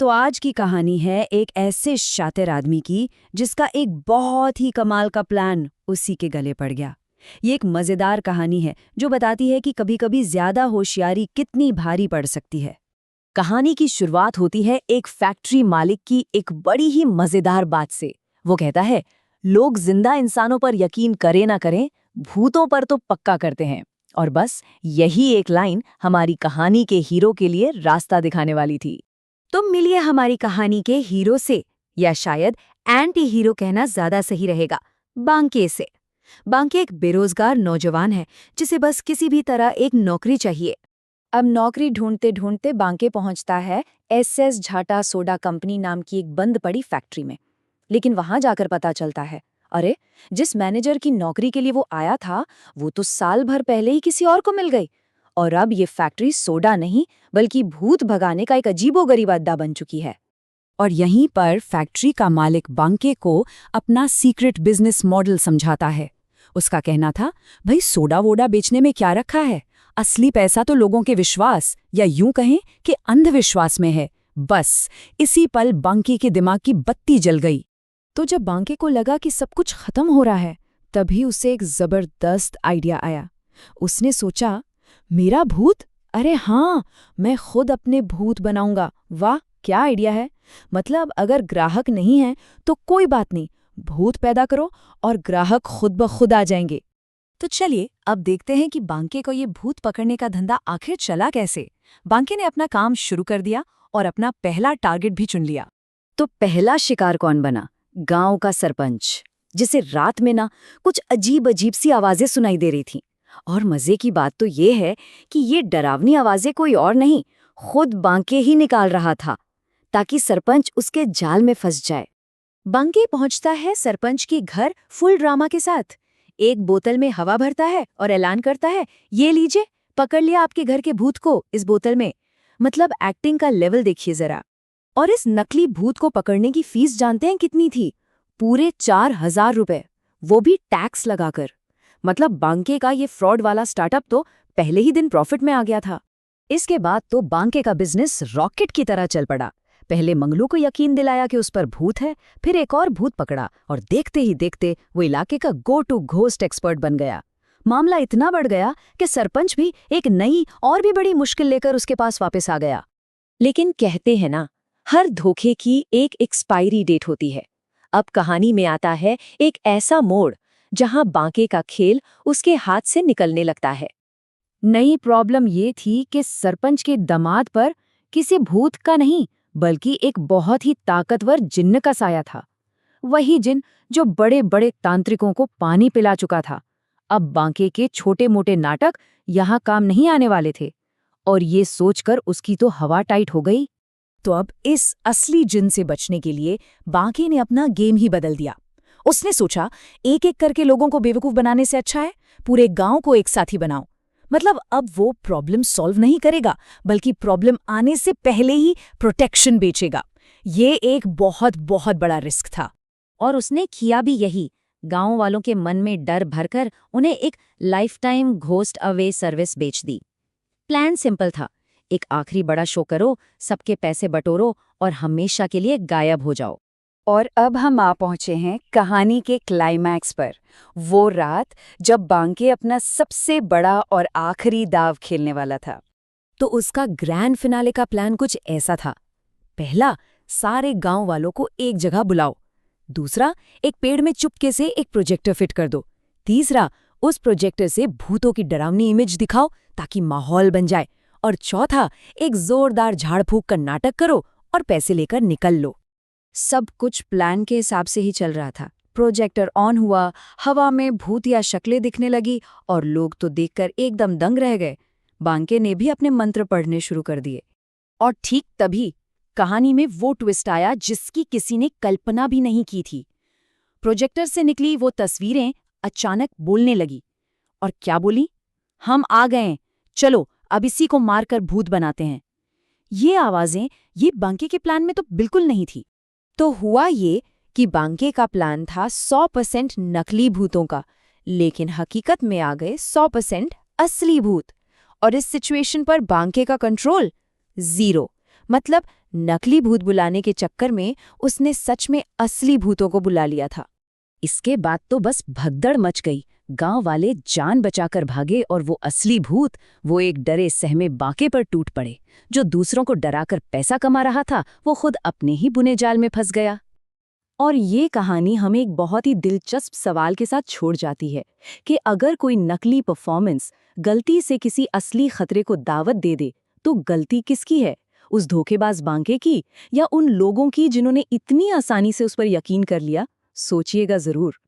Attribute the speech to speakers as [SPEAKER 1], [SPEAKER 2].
[SPEAKER 1] तो आज की कहानी है एक ऐसे शातिर आदमी की जिसका एक बहुत ही कमाल का प्लान उसी के गले पड़ गया। ये एक मजेदार कहानी है जो बताती है कि कभी-कभी ज्यादा होशियारी कितनी भारी पड़ सकती है।
[SPEAKER 2] कहानी की शुरुआत होती है एक फैक्ट्री मालिक की एक बड़ी ही मजेदार बात से। वो कहता है, लोग जिंदा इंसानों पर यकीन करें ना करें, भूतों पर तो पक्का करते हैं। और बस यही एक लाइन हमारी कहानी के हीरो के लिए रास्ता दिखाने वाली थी।
[SPEAKER 1] तो मिलिए हमारी कहानी के हीरो से, या शायद एंटी हीरो कहना ज्यादा सही रहेगा, बांके से। बांके एक बेरोजगार नौजवान है जिसे बस किसी भी तरह एक नौकरी चाहिए। अब नौकरी ढूंढते ढूंढते बांके पहुंचता है SS झाटा सोडा कंपनी नाम की एक बंद पड़ी फैक्ट्री में। लेकिन वहां जाकर पता चलता है, अरे, जिस मैनेजर की नौकरी के लिए वो आया था वो तो साल भर पहले ही किसी और को मिल गई। और अब ये फैक्ट्री सोडा नहीं बल्कि भूत भगाने का एक अजीबोगरीब अड्डा बन चुकी है। और यहीं पर फैक्ट्री का मालिक बांके को अपना सीक्रेट बिजनेस मॉडल समझाता है। उसका कहना था, भाई सोडा वोडा बेचने में क्या रखा है, असली पैसा तो लोगों के विश्वास या यूं कहें कि अंधविश्वास में है। बस इसी पल बांके के दिमाग की बत्ती जल गई। तो जब बांके को लगा कि सब कुछ खत्म हो रहा है, तभी उसे एक जबरदस्त आइडिया आया। उसने सोचा, मेरा भूत, अरे हाँ, मैं खुद अपने भूत बनाऊंगा। वाह, क्या आइडिया है। मतलब अगर ग्राहक नहीं है तो कोई बात नहीं, भूत पैदा करो और ग्राहक खुद ब खुद आ जाएंगे। तो चलिए अब देखते हैं कि बांके को ये भूत पकड़ने का धंधा आखिर चला कैसे। बांके ने अपना काम शुरू कर दिया और अपना पहला टारगेट भी चुन लिया। तो पहला शिकार कौन बना? गांव का सरपंच, जिसे रात में ना कुछ अजीब अजीब सी आवाजें सुनाई दे रही थीं। और मजे की बात तो ये है कि ये डरावनी आवाजें कोई और नहीं, खुद बांके ही निकाल रहा था, ताकि सरपंच उसके जाल में फंस जाए। बांके पहुंचता है सरपंच के घर फुल ड्रामा के साथ। एक बोतल में हवा भरता है और ऐलान करता है, ये लीजिए, पकड़ लिया आपके घर के भूत को इस बोतल में। मतलब एक्टिंग का लेवल देखिए जरा। और इस नकली भूत को पकड़ने की फीस जानते हैं कितनी थी? पूरे 4000 रुपए, वो भी टैक्स लगाकर। मतलब बांके का ये फ्रॉड वाला स्टार्टअप तो पहले ही दिन प्रॉफिट में आ गया था। इसके बाद तो बांके का बिजनेस रॉकेट की तरह चल पड़ा। पहले मंगलू को यकीन दिलाया कि उस पर भूत है, फिर एक और भूत पकड़ा और देखते ही देखते वो इलाके का गो टू घोस्ट एक्सपर्ट बन गया। मामला इतना बढ़ गया कि सरपंच भी एक नई और भी बड़ी मुश्किल लेकर उसके पास वापस आ गया। लेकिन कहते हैं ना, हर धोखे की एक एक्सपायरी डेट होती है। अब कहानी में आता है एक ऐसा मोड़ जहां बांके का खेल उसके हाथ से निकलने लगता है। नई प्रॉब्लम ये थी कि सरपंच के दामाद पर किसी भूत का नहीं बल्कि एक बहुत ही ताकतवर जिन्न का साया था। वही जिन्न जो बड़े बड़े तांत्रिकों को पानी पिला चुका था। अब बांके के छोटे मोटे नाटक यहाँ काम नहीं आने वाले थे। और ये सोचकर उसकी तो हवा टाइट हो गई। तो अब इस असली जिन्न से बचने के लिए बांके ने अपना गेम ही बदल दिया। उसने सोचा, एक एक करके लोगों को बेवकूफ बनाने से अच्छा है पूरे गांव को एक साथी बनाओ। मतलब अब वो प्रॉब्लम सॉल्व नहीं करेगा बल्कि प्रॉब्लम आने से पहले ही प्रोटेक्शन बेचेगा। ये एक बहुत बहुत बड़ा रिस्क था। और उसने किया भी यही। गांव वालों के मन में डर भरकर उन्हें एक life time ghost away service बेच दी। प्लान सिंपल था, एक आखिरी बड़ा शो करो, सबके पैसे बटोरो और हमेशा के लिए गायब हो जाओ। और अब हम आ पहुंचे हैं कहानी के क्लाइमैक्स पर। वो रात जब बांके अपना सबसे बड़ा और आखिरी दाव खेलने वाला था। तो उसका ग्रैंड फिनाले का प्लान कुछ ऐसा था। पहला, सारे गांव वालों को एक जगह बुलाओ। दूसरा, एक पेड़ में चुपके से एक प्रोजेक्टर फिट कर दो। तीसरा, उस प्रोजेक्टर से भूतों की डरावनी इमेज दिखाओ ताकि माहौल बन जाए। और चौथा, एक जोरदार झाड़ फूंक का नाटक करो और पैसे लेकर निकल लो। सब कुछ प्लान के हिसाब से ही चल रहा था। प्रोजेक्टर ऑन हुआ, हवा में भूत या शक्लें दिखने लगी और लोग तो देखकर एकदम दंग रह गए। बांके ने भी अपने मंत्र पढ़ने शुरू कर दिए। और ठीक तभी कहानी में वो ट्विस्ट आया जिसकी किसी ने कल्पना भी नहीं की थी। प्रोजेक्टर से निकली वो तस्वीरें अचानक बोलने लगी। और क्या बोली? हम आ गए, चलो अब इसी को मारकर भूत बनाते हैं। ये आवाजें ये बांके के प्लान में तो बिल्कुल नहीं थी। तो हुआ ये कि बांके का प्लान था 100% नकली भूतों का, लेकिन हकीकत में आ गए 100% असली भूत। और इस सिचुएशन पर बांके का कंट्रोल 0। मतलब नकली भूत बुलाने के चक्कर में उसने सच में असली भूतों को बुला लिया था।
[SPEAKER 2] इसके बाद तो बस भगदड़ मच गई। गांव वाले जान बचाकर भागे और वो असली भूत, वो एक डरे सहमे बांके पर टूट पड़े। जो दूसरों को डराकर पैसा कमा रहा था, वो खुद अपने ही बुने जाल में फंस गया। और ये कहानी हमें एक बहुत ही दिलचस्प सवाल के साथ छोड़ जाती है कि अगर कोई नकली परफॉर्मेंस गलती से किसी असली खतरे को दावत दे दे, तो गलती किसकी है? उस धोखेबाज बांके की या उन लोगों की जिन्होंने इतनी आसानी से उस पर यकीन कर लिया? सोचिएगा जरूर।